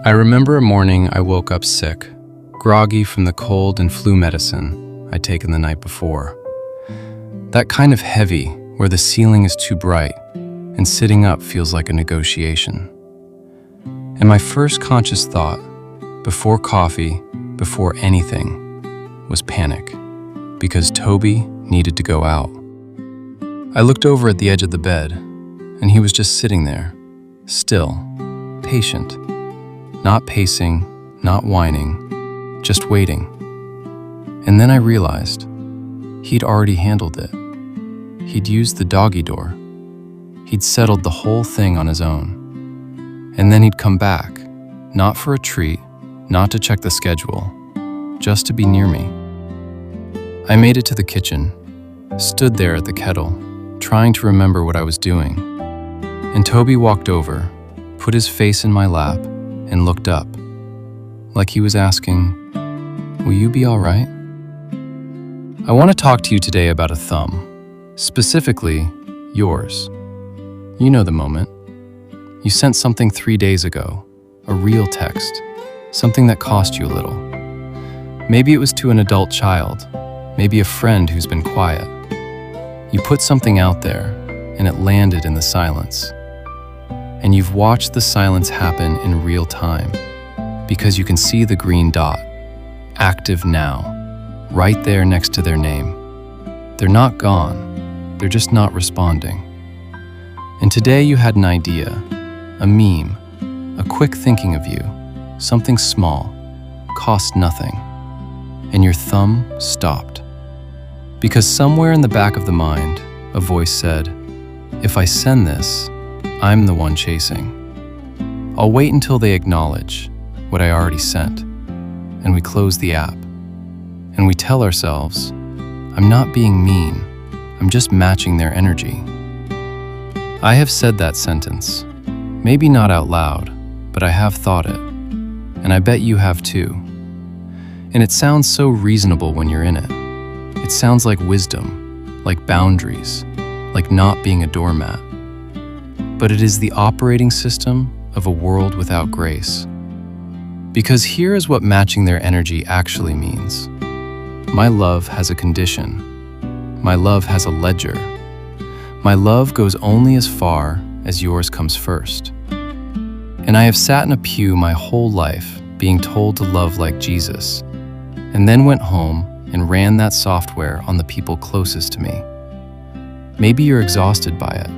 I remember a morning I woke up sick, groggy from the cold and flu medicine I'd taken the night before. That kind of heavy where the ceiling is too bright and sitting up feels like a negotiation. And my first conscious thought, before coffee, before anything, was panic, because Toby needed to go out. I looked over at the edge of the bed, and he was just sitting there, still, patient, not pacing, not whining, just waiting. And then I realized he'd already handled it. He'd used the doggy door. He'd settled the whole thing on his own. And then he'd come back, not for a treat, not to check the schedule, just to be near me. I made it to the kitchen, stood there at the kettle, trying to remember what I was doing. And Toby walked over, put his face in my lap, and looked up, like he was asking, "Will you be all right?" I want to talk to you today about a thumb, specifically yours. You know the moment. You sent something 3 days ago, a real text, something that cost you a little. Maybe it was to an adult child, maybe a friend who's been quiet. You put something out there, and it landed in the silence. And you've watched the silence happen in real time, because you can see the green dot, active now, right there next to their name. They're not gone, they're just not responding. And today you had an idea, a meme, a quick thinking of you, something small, cost nothing, and your thumb stopped. Because somewhere in the back of the mind, a voice said, "If I send this, I'm the one chasing. I'll wait until they acknowledge what I already sent." And we close the app. And we tell ourselves, "I'm not being mean, I'm just matching their energy." I have said that sentence, maybe not out loud, but I have thought it. And I bet you have too. And it sounds so reasonable when you're in it. It sounds like wisdom, like boundaries, like not being a doormat. But it is the operating system of a world without grace. Because here is what matching their energy actually means. My love has a condition. My love has a ledger. My love goes only as far as yours comes first. And I have sat in a pew my whole life being told to love like Jesus, and then went home and ran that software on the people closest to me. Maybe you're exhausted by it.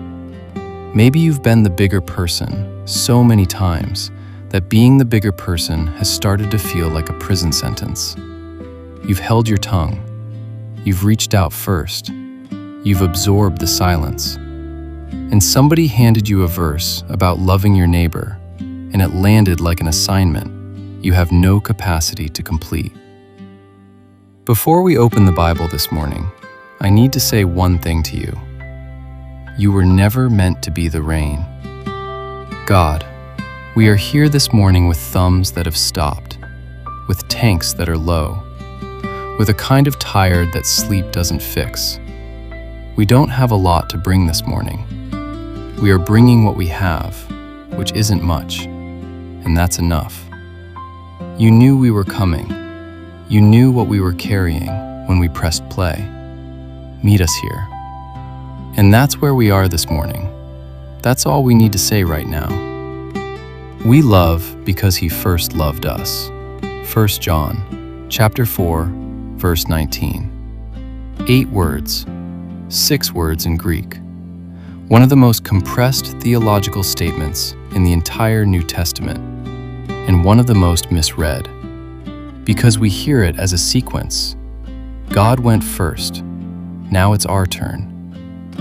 Maybe you've been the bigger person so many times that being the bigger person has started to feel like a prison sentence. You've held your tongue. You've reached out first. You've absorbed the silence. And somebody handed you a verse about loving your neighbor, and it landed like an assignment you have no capacity to complete. Before we open the Bible this morning, I need to say one thing to you. You were never meant to be the rain. God, we are here this morning with thumbs that have stopped, with tanks that are low, with a kind of tired that sleep doesn't fix. We don't have a lot to bring this morning. We are bringing what we have, which isn't much, and that's enough. You knew we were coming. You knew what we were carrying when we pressed play. Meet us here. And that's where we are this morning. That's all we need to say right now. We love because he first loved us. 1 John, chapter 4, verse 19. 8 words, 6 words in Greek. One of the most compressed theological statements in the entire New Testament, and one of the most misread. Because we hear it as a sequence. God went first. Now it's our turn.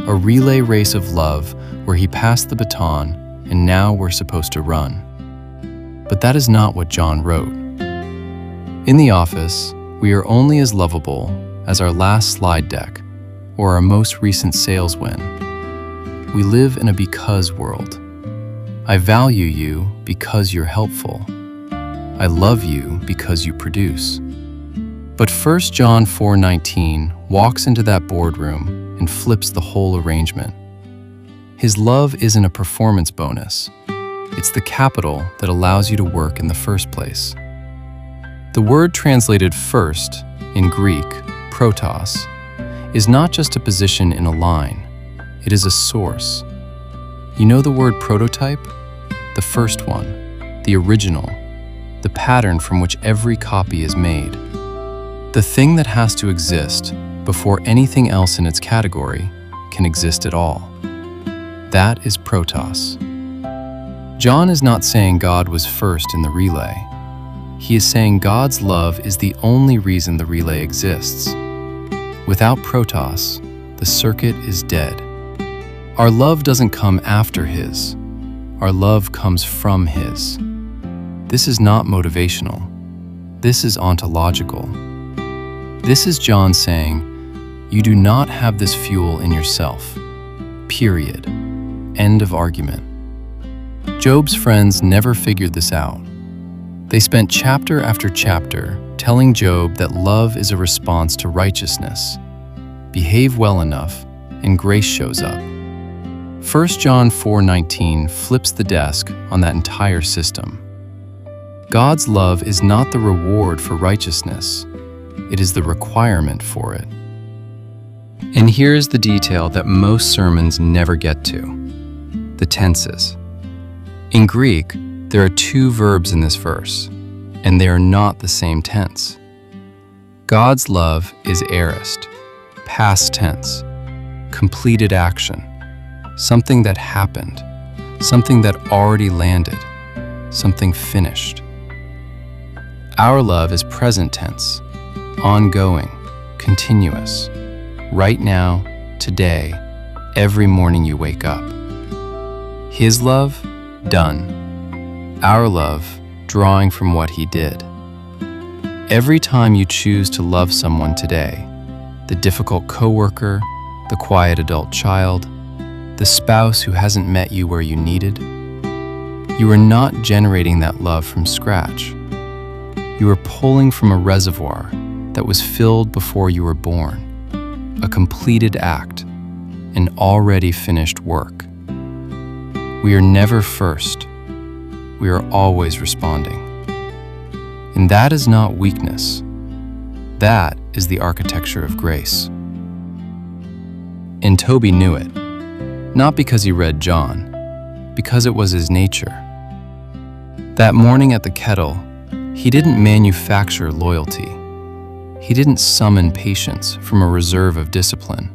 A relay race of love where he passed the baton and now we're supposed to run. But that is not what John wrote. In the office, we are only as lovable as our last slide deck or our most recent sales win. We live in a because world. I value you because you're helpful. I love you because you produce. But 1 John 4:19 walks into that boardroom and flips the whole arrangement. His love isn't a performance bonus. It's the capital that allows you to work in the first place. The word translated first in Greek, Protos, is not just a position in a line, it is a source. You know the word prototype? The first one, the original, the pattern from which every copy is made. The thing that has to exist before anything else in its category can exist at all. That is Protos. John is not saying God was first in the relay. He is saying God's love is the only reason the relay exists. Without Protos, the circuit is dead. Our love doesn't come after His. Our love comes from His. This is not motivational. This is ontological. This is John saying, you do not have this fuel in yourself. Period. End of argument. Job's friends never figured this out. They spent chapter after chapter telling Job that love is a response to righteousness. Behave well enough, and grace shows up. 1 John 4:19 flips the desk on that entire system. God's love is not the reward for righteousness. It is the requirement for it. And here's the detail that most sermons never get to: the tenses. In Greek, there are two verbs in this verse, and they are not the same tense. God's love is aorist, past tense, completed action, something that happened, something that already landed, something finished. Our love is present tense, ongoing, continuous, right now, today, every morning you wake up. His love, done. Our love, drawing from what He did. Every time you choose to love someone today, the difficult coworker, the quiet adult child, the spouse who hasn't met you where you needed, you are not generating that love from scratch. You are pulling from a reservoir that was filled before you were born. A completed act, an already finished work. We are never first. We are always responding. And that is not weakness. That is the architecture of grace. And Toby knew it, not because he read John, because it was his nature. That morning at the kettle, he didn't manufacture loyalty. He didn't summon patience from a reserve of discipline.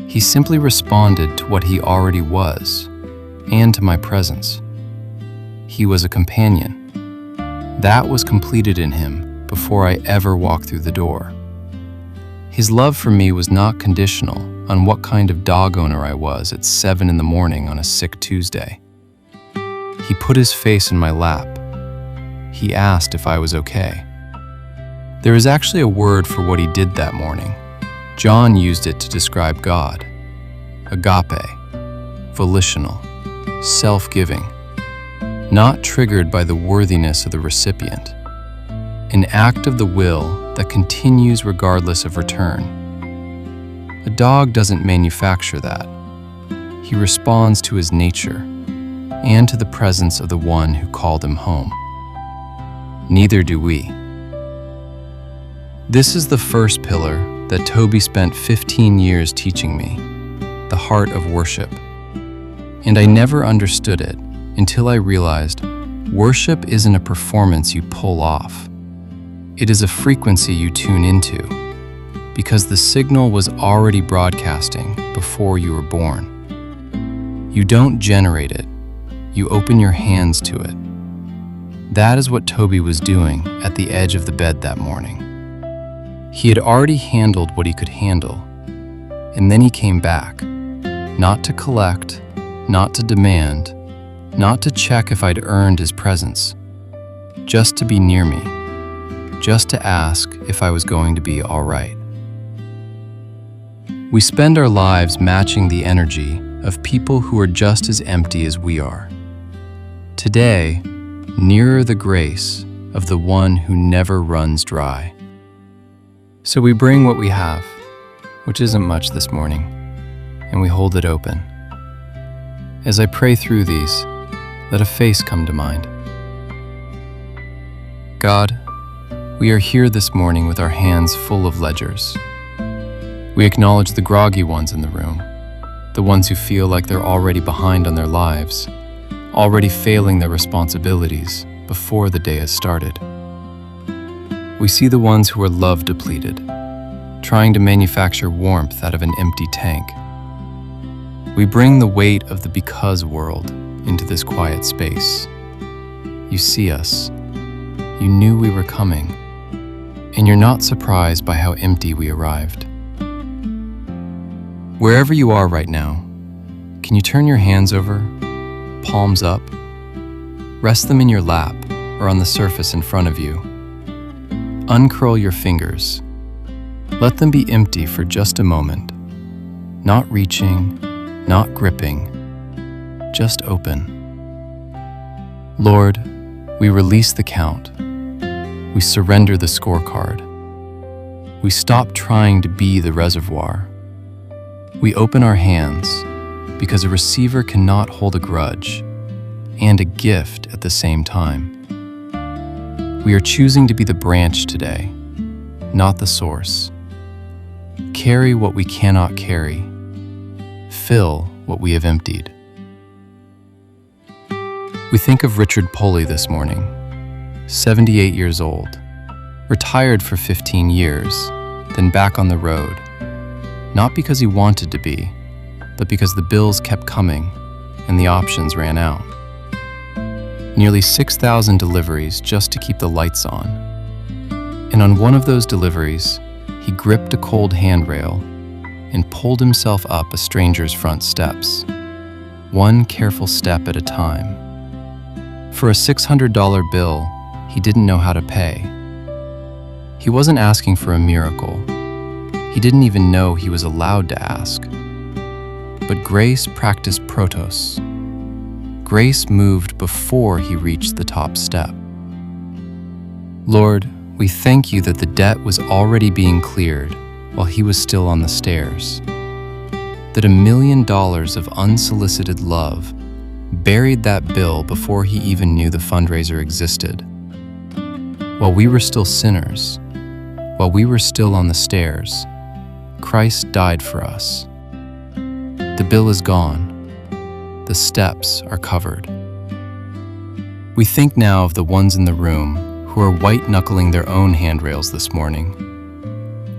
He simply responded to what he already was, and to my presence. He was a companion. That was completed in him before I ever walked through the door. His love for me was not conditional on what kind of dog owner I was at 7 in the morning on a sick Tuesday. He put his face in my lap. He asked if I was okay. There is actually a word for what he did that morning. John used it to describe God. Agape, volitional, self-giving, not triggered by the worthiness of the recipient. An act of the will that continues regardless of return. A dog doesn't manufacture that. He responds to his nature and to the presence of the one who called him home. Neither do we. This is the first pillar that Toby spent 15 years teaching me, the heart of worship. And I never understood it until I realized worship isn't a performance you pull off. It is a frequency you tune into, because the signal was already broadcasting before you were born. You don't generate it, you open your hands to it. That is what Toby was doing at the edge of the bed that morning. He had already handled what he could handle, and then he came back, not to collect, not to demand, not to check if I'd earned his presence, just to be near me, just to ask if I was going to be all right. We spend our lives matching the energy of people who are just as empty as we are. Today, nearer the grace of the one who never runs dry. So we bring what we have, which isn't much this morning, and we hold it open. As I pray through these, let a face come to mind. God, we are here this morning with our hands full of ledgers. We acknowledge the groggy ones in the room, the ones who feel like they're already behind on their lives, already failing their responsibilities before the day has started. We see the ones who are love depleted, trying to manufacture warmth out of an empty tank. We bring the weight of the because world into this quiet space. You see us. You knew we were coming, and you're not surprised by how empty we arrived. Wherever you are right now, can you turn your hands over, palms up, rest them in your lap or on the surface in front of you. Uncurl your fingers. Let them be empty for just a moment, not reaching, not gripping, just open. Lord, we release the count. We surrender the scorecard. We stop trying to be the reservoir. We open our hands because a receiver cannot hold a grudge and a gift at the same time. We are choosing to be the branch today, not the source. Carry what we cannot carry. Fill what we have emptied. We think of Richard Polley this morning, 78 years old, retired for 15 years, then back on the road, not because he wanted to be, but because the bills kept coming and the options ran out. Nearly 6,000 deliveries just to keep the lights on. And on one of those deliveries, he gripped a cold handrail and pulled himself up a stranger's front steps, one careful step at a time. For a $600 bill, he didn't know how to pay. He wasn't asking for a miracle. He didn't even know he was allowed to ask. But grace practiced Protos. Grace moved before he reached the top step. Lord, we thank you that the debt was already being cleared while he was still on the stairs. That $1 million of unsolicited love buried that bill before he even knew the fundraiser existed. While we were still sinners, while we were still on the stairs, Christ died for us. The bill is gone. The steps are covered. We think now of the ones in the room who are white-knuckling their own handrails this morning.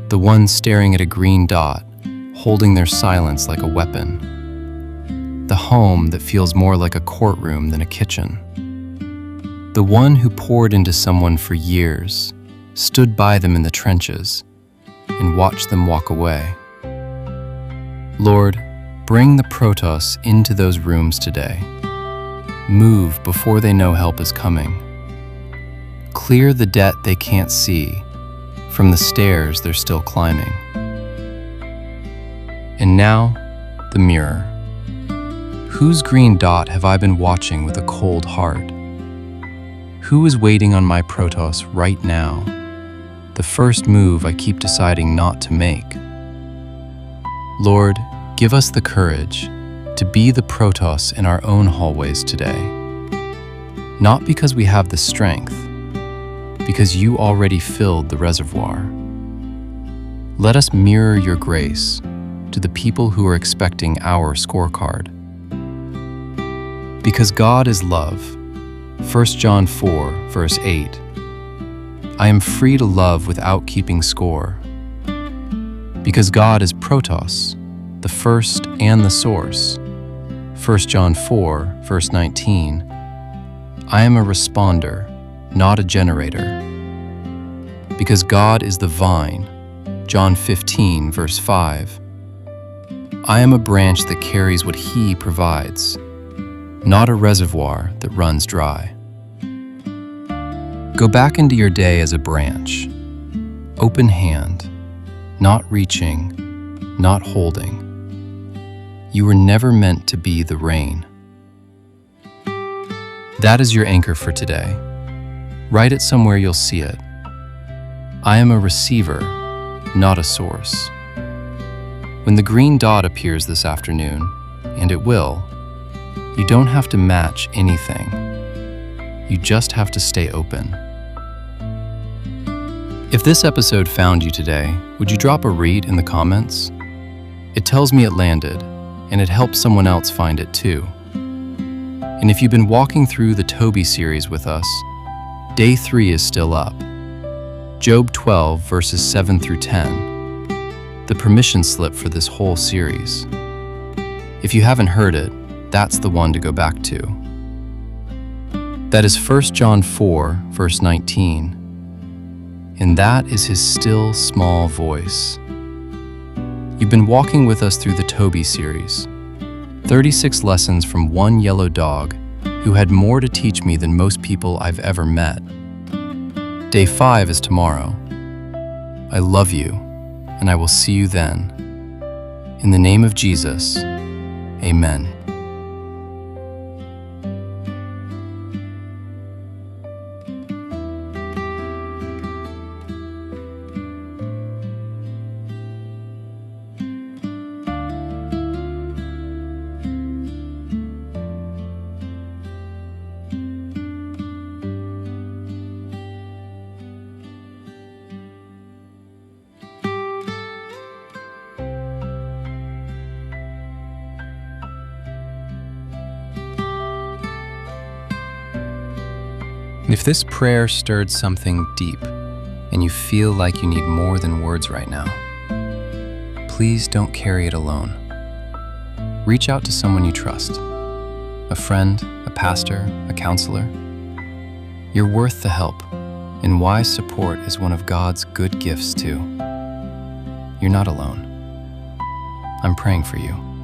The ones staring at a green dot, holding their silence like a weapon. The home that feels more like a courtroom than a kitchen. The one who poured into someone for years, stood by them in the trenches, and watched them walk away. Lord, bring the Protos into those rooms today. Move before they know help is coming. Clear the debt they can't see from the stairs they're still climbing. And now, the mirror. Whose green dot have I been watching with a cold heart? Who is waiting on my Protos right now? The first move I keep deciding not to make. Lord, give us the courage to be the Protos in our own hallways today. Not because we have the strength, because you already filled the reservoir. Let us mirror your grace to the people who are expecting our scorecard. Because God is love, 1 John 4, verse 8. I am free to love without keeping score. Because God is Protos, the first and the source, 1 John 4, verse 19. I am a responder, not a generator. Because God is the vine, John 15, verse 5. I am a branch that carries what He provides, not a reservoir that runs dry. Go back into your day as a branch, open hand, not reaching, not holding. You were never meant to be the rain. That is your anchor for today. Write it somewhere you'll see it. I am a receiver, not a source. When the green dot appears this afternoon, and it will, You don't have to match anything. You just have to stay open. If this episode found you today, would you drop a read in the comments? It tells me it landed, and it helps someone else find it too. And if you've been walking through the Toby series with us, Day 3 is still up. Job 12, verses 7 through 10, the permission slip for this whole series. If you haven't heard it, that's the one to go back to. That is 1 John 4, verse 19. And that is his still small voice. You've been walking with us through the Toby series, 36 lessons from one yellow dog who had more to teach me than most people I've ever met. Day 5 is tomorrow. I love you, and I will see you then. In the name of Jesus, amen. If this prayer stirred something deep and you feel like you need more than words right now, please don't carry it alone. Reach out to someone you trust, a friend, a pastor, a counselor. You're worth the help, and wise support is one of God's good gifts too. You're not alone. I'm praying for you.